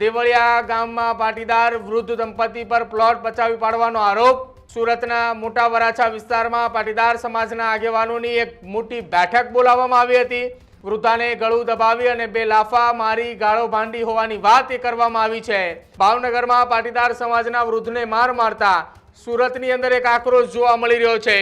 દેવળિયા ગામમાં પાટીદાર વૃદ્ધ દંપતી પર પ્લોટ પચાવી પાડવાનો આરોપ। સુરતના મોટા વરાછા વિસ્તારમાં પાટીદાર સમાજના આગેવાનોની એક મોટી બેઠક બોલાવવામાં આવી હતી। વૃદ્ધાને ગળું દબાવી અને બે લાફા મારી ગાળો ભાંડી હોવાની વાત કરવામાં આવી છે। ભાવનગરમાં પાટીદાર સમાજના વૃદ્ધને માર મારતા સુરતની અંદર એક આક્રોશ જોવા મળી રહ્યો છે।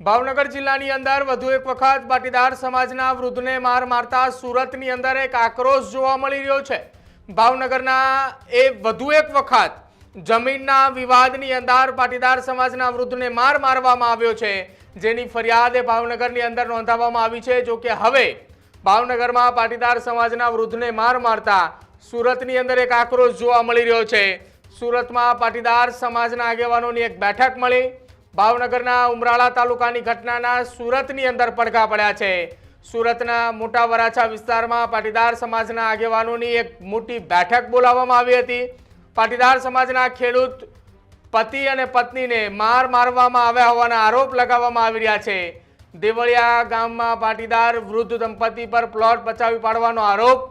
ભાવનગર જિલ્લાની અંદર વધુ એક વખત પાટીદાર સમાજના વૃદ્ધને માર મારતા સુરતની અંદર એક આક્રોશ જોવા મળી રહ્યો છે। ભાવનગરના એ વધુ એક વખત જમીનના વિવાદની અંદર પાટીદાર સમાજના વૃદ્ધને માર મારવામાં આવ્યો છે, જેની ફરિયાદ ભાવનગરની અંદર નોંધાવવામાં આવી છે। જો કે હવે ભાવનગરમાં પાટીદાર સમાજના વૃદ્ધને માર મારતા સુરતની અંદર એક આક્રોશ જોવા મળી રહ્યો છે। સુરતમાં પાટીદાર સમાજના આગેવાનોની એક બેઠક મળી। ભાવનગરના ઉમરાળા તાલુકાની ઘટનાના સુરતની અંદર પડઘા પડ્યા છે। સુરતના મોટા વરાછા વિસ્તારમાં પાટીદાર સમાજના આગેવાનોની એક મોટી બેઠક બોલાવવામાં આવી હતી। પાટીદાર સમાજના ખેડૂત પતિ અને પત્નીને મારવામાં આવ્યા હોવાના આરોપ લગાવવામાં આવી રહ્યા છે। દેવળિયા ગામમાં પાટીદાર વૃદ્ધ દંપતી પર પ્લોટ પચાવી પાડવાનો આરોપ।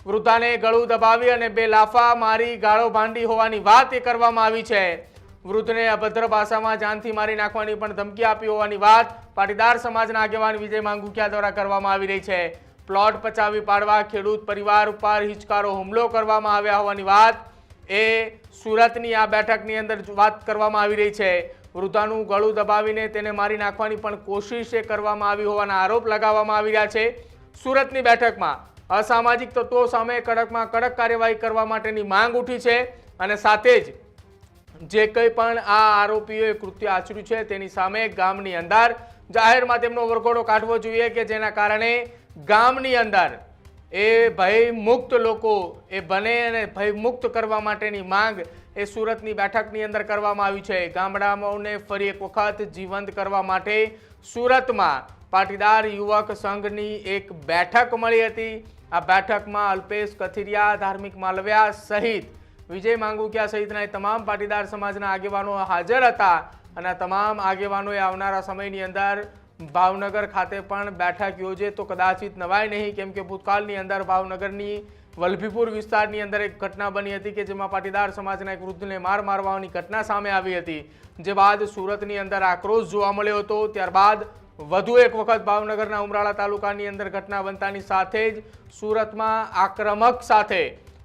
વૃદ્ધાને ગળું દબાવી અને બે લાફા મારી ગાળો ભાંડી હોવાની વાત કરવામાં આવી છે। વૃદ્ધને અભદ્ર ભાષામાં જાનથી મારી નાખવાની પણ ધમકી આપી હોવાની વાત પાટીદાર સમાજના આગેવાન વિજય માંગુકિયા દ્વારા કરવામાં આવી રહી છે। પ્લોટ પચાવી પાડવા ખેડૂત પરિવાર ઉપર હિચકારો હુમલો કરવામાં આવ્યા હોવાની વાત એ સુરતની આ બેઠકની અંદર વાત કરવામાં આવી રહી છે। વૃદ્ધાનું ગળું દબાવીને તેને મારી નાખવાની પણ કોશિશ કરવામાં આવી હોવાના આરોપ લગાવવામાં આવી રહ્યા છે। સુરતની બેઠકમાં અસામાજિક તત્વો સામે કડકમાં કડક કાર્યવાહી કરવા માટેની માંગ ઉઠી છે અને સાથે જ જે કંઈ પણ આ આરોપીઓએ કૃત્ય આચર્યું છે તેની સામે ગામની અંદર જાહેરમાં તેમનો વરઘોડો કાઢવો જોઈએ કે જેના કારણે ગામની અંદર એ ભયમુક્ત લોકો એ બને અને ભયમુક્ત કરવા માટેની માંગ એ સુરતની બેઠકની અંદર કરવામાં આવી છે। ગામડાઓને ફરી એક વખત જીવંત કરવા માટે સુરતમાં પાટીદાર યુવક સંઘની એક બેઠક મળી હતી। આ બેઠકમાં અલ્પેશ કથિરિયા, ધાર્મિક માલવિયા સહિત વિજય માંગુકિયા સહિતના તમામ પાટીદાર સમાજના આગેવાનો હાજર હતા અને તમામ આગેવાનોએ આવનારા સમયની અંદર ભાવનગર ખાતે પણ બેઠક યોજે તો કદાચિત નવાય નહીં, કેમ કે ભૂતકાળની અંદર ભાવનગરની વલભીપુર વિસ્તારની અંદર એક ઘટના બની હતી કે જેમાં પાટીદાર સમાજના એક વૃદ્ધને મારવાની ઘટના સામે આવી હતી, જે બાદ સુરતની અંદર આક્રોશ જોવા મળ્યો હતો। ત્યારબાદ વધુ એક વખત ભાવનગરના ઉમરાળા તાલુકાની અંદર ઘટના બનતાની સાથે જ સુરતમાં આક્રમક સાથે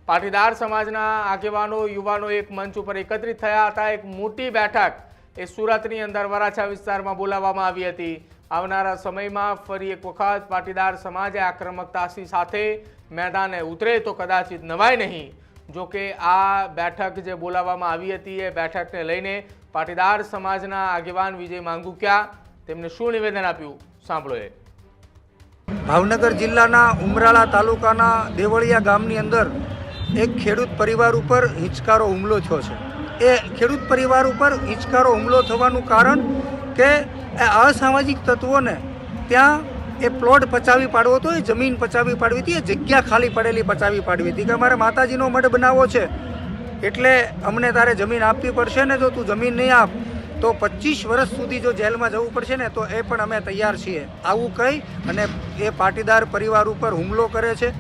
પાટીદાર સમાજના આગેવાનો યુવાનો એક મંચ ઉપર એકત્રિત થયા હતા। એક મોટી બેઠક એ સુરતની અંદર વરાછા વિસ્તારમાં બોલાવવામાં આવી હતી। આવનારા સમયમાં ફરી એક વખત પાટીદાર સમાજે આક્રમકતાની સાથે મેદાને ઉતરે તો કદાચિત નવાય નહીં। જો કે આ બેઠક જે બોલાવવામાં આવી હતી એ બેઠકને લઈને પાટીદાર સમાજના આગેવાન વિજય માંગુકિયા તેમને શું નિવેદન આપ્યું સાંભળો। એ ભાવનગર જિલ્લાના ઉમરાળા તાલુકાના દેવળિયા ગામની અંદર એક ખેડૂત પરિવાર ઉપર હિંચકારો હુમલો થયો છે। એ ખેડૂત પરિવાર ઉપર હિંચકારો હુમલો થવાનું કારણ કે અસામાજિક તત્વોને ત્યાં એ પ્લોટ પચાવી પાડવો હતો, એ જમીન પચાવી પાડવી હતી, એ જગ્યા ખાલી પડેલી પચાવી પાડવી હતી કે અમારે માતાજીનો મઢ બનાવવો છે એટલે અમને તારે જમીન આપવી પડશે ને, જો તું જમીન નહીં આપ તો 25 વર્ષ સુધી જો જેલમાં જવું પડશે ને તો એ પણ અમે તૈયાર છીએ। આવું કહી અને એ પાટીદાર પરિવાર ઉપર હુમલો કરે છે।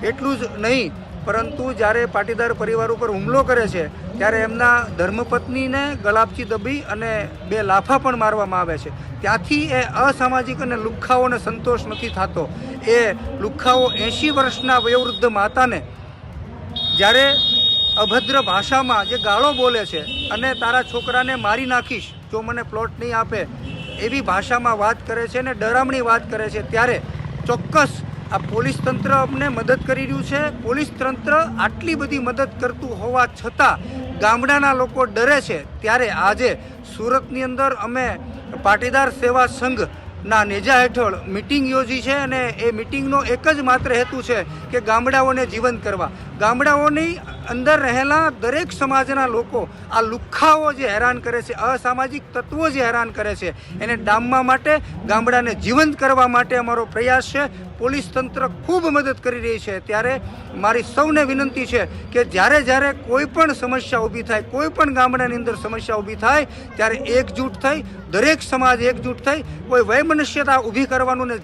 એટલું જ નહીં પરંતુ જ્યારે પાટીદાર પરિવાર ઉપર હુમલો કરે છે ત્યારે એમના ધર્મપત્નીને ગળાપચી દબી અને બે લાફા પણ મારવામાં આવે છે। ત્યાંથી એ અસામાજિક અને લુખ્ખાઓને સંતોષ નથી થતો। એ લુખ્ખાઓ 80 વર્ષના વયોવૃદ્ધ માતાને જ્યારે અભદ્ર ભાષામાં જે ગાળો બોલે છે અને તારા છોકરાને મારી નાખીશ જો મને પ્લોટ નહીં આપે એવી ભાષામાં વાત કરે છે અને ડરામણી વાત કરે છે, ત્યારે ચોક્કસ આ પોલીસ તંત્ર અમને મદદ કરી રહ્યું છે। પોલીસ તંત્ર આટલી બધી મદદ કરતું હોવા છતાં ગામડાના લોકો ડરે છે। ત્યારે આજે સુરતની અંદર અમે પાટીદાર સેવા સંઘના નેજા હેઠળ મિટિંગ યોજી છે અને એ મિટિંગનો એક જ માત્ર હેતુ છે કે ગામડાઓને જીવંત કરવા। ગામડાઓની અંદર રહેલા દરેક સમાજના લોકો આ લુખ્ખાઓ જે હેરાન કરે છે, અસામાજિક તત્વો જે હેરાન કરે છે એને ડામવા માટે, ગામડાને જીવંત કરવા માટે અમારો પ્રયાસ છે। પોલીસ તંત્ર ખૂબ મદદ કરી રહી છે, ત્યારે મારી સૌને વિનંતી છે કે જ્યારે કોઈ પણ સમસ્યા ઊભી થાય, કોઈ પણ ગામડાની અંદર સમસ્યા ઊભી થાય, ત્યારે એકજૂટ થઈ, દરેક સમાજ એકજૂટ થઈ કોઈ વૈમનસ્યતા ઊભી કરવાનું ને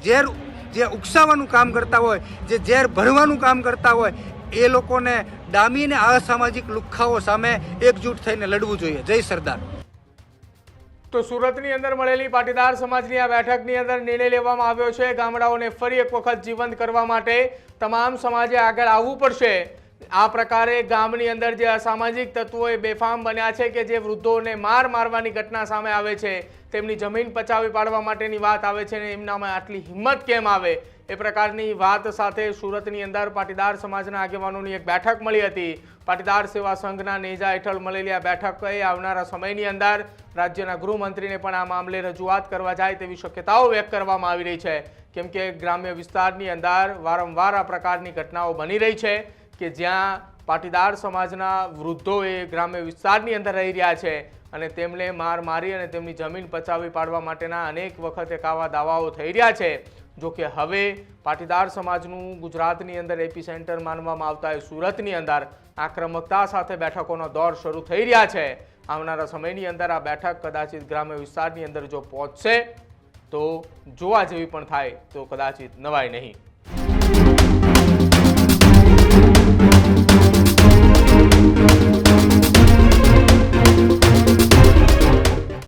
જે ઉકસાવવાનું કામ કરતા હોય, જે ઝેર ભરવાનું કામ કરતા હોય, એ લોકોને ડામીને અસામાજિક લુખ્ખાઓ સામે એકજૂટ થઈને લડવું જોઈએ. જય સરદાર. તો સુરતની અંદર મળેલી પાટીદાર સમાજની આ બેઠકની અંદર નિર્ણય લેવામાં આવ્યો છે ગામડાઓને ફરી એક વખત જીવંત કરવા માટે તમામ સમાજે આગળ આવવું પડશે. આ પ્રકારે ગામની અંદર જે અસામાજિક તત્વોએ બેફામ બન્યા છે કે જે વૃદ્ધોને મારવાની ઘટના સામે આવે છે, તેમની જમીન પચાવી પાડવા માટેની વાત આવે છે ને એમનામાં આટલી હિંમત કેમ આવે, એ પ્રકારની વાત સાથે સુરતની અંદર પાટીદાર સમાજના આગેવાનોની એક બેઠક મળી હતી. પાટીદાર સેવા સંઘના નેજા હેઠળ મળેલી આ બેઠકે આવનારા સમયની અંદર રાજ્યના ગૃહમંત્રીને પણ આ મામલે રજૂઆત કરવા જાય તેવી શક્યતાઓ વ્યક્ત કરવામાં આવી રહી છે, કેમ કે ગ્રામ્ય વિસ્તારની અંદર વારંવાર આ પ્રકારની ઘટનાઓ બની રહી છે કે જ્યાં પાટીદાર સમાજના વૃદ્ધો એ ગ્રામ્ય વિસ્તારની અંદર રહી રહ્યા છે અને તેમને મારી અને તેમની જમીન પચાવી પાડવા માટેના અનેક વખત એક આવા દાવાઓ થઈ રહ્યા છે. જો કે હવે પાટીદાર સમાજનું ગુજરાતની અંદર એપી સેન્ટર માનવામાં આવતા એ સુરતની અંદર આક્રમકતા સાથે બેઠકોનો દોર શરૂ થઈ રહ્યા છે. આવનારા સમયની અંદર આ બેઠક કદાચિત ગ્રામ્ય વિસ્તારની અંદર જો પહોંચશે તો જોવા જેવી પણ થાય તો કદાચિત નવાય નહીં.